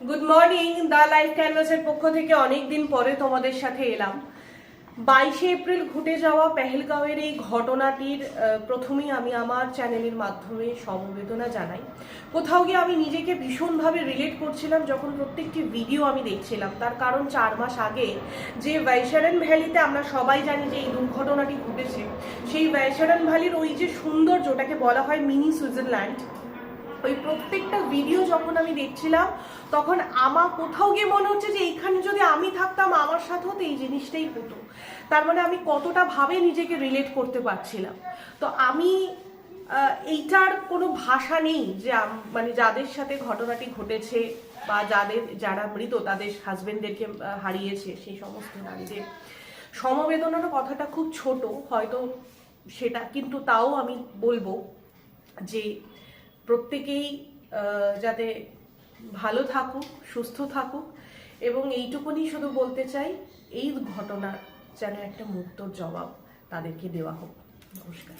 Good morning. The life ক্যানভাসের পক্ষ থেকে অনেকদিন পরে তোমাদের সাথে এলাম। 22শে এপ্রিল ঘটে যাওয়া পেহেলগাঁওয়ের এই ঘটনাটির প্রথমেই আমি আমার চ্যানেলের মাধ্যমে সমবেদনা জানাই। কোথাও গিয়ে আমি নিজেকে ভীষণভাবে রিলেট করছিলাম যখন প্রত্যেকটি ভিডিও আমি দেখছিলাম। তার কারণ 4 মাস আগে যে বৈশারণ ভ্যালিতে আমরা সবাই জানি যে এই দুর্ঘটনাটি ঘটেছে, সেই বৈশারণ ভ্যালির ওই যে সৌন্দর্যটাকে বলা হয় মিনি সুইজারল্যান্ড, ওই প্রত্যেকটা ভিডিও যখন আমি দেখছিলাম তখন আমার কোথাও গিয়ে মনে হচ্ছে যে এইখানে যদি আমি থাকতাম আমার সাথেও তো এই জিনিসটাই হতো। তার মানে আমি কতটা ভাবে নিজেকে রিলেট করতে পারছিলাম। তো আমি এইটার কোনো ভাষা নেই যে মানে যাদের সাথে ঘটনাটি ঘটেছে বা যারা মৃত তাদের হাজবেন্ডদেরকে হারিয়েছে সেই সমস্ত নারীদের সমবেদনার কথাটা খুব ছোট হয়তো সেটা, কিন্তু তাও আমি বলবো যে প্রত্যেকেই যাতে ভালো থাকুক, সুস্থ থাকুক, এবং এইটুকুনি শুধু বলতে চাই এই ঘটনার যেন একটা মুক্তর জবাব তাদেরকে দেওয়া হোক। নমস্কার।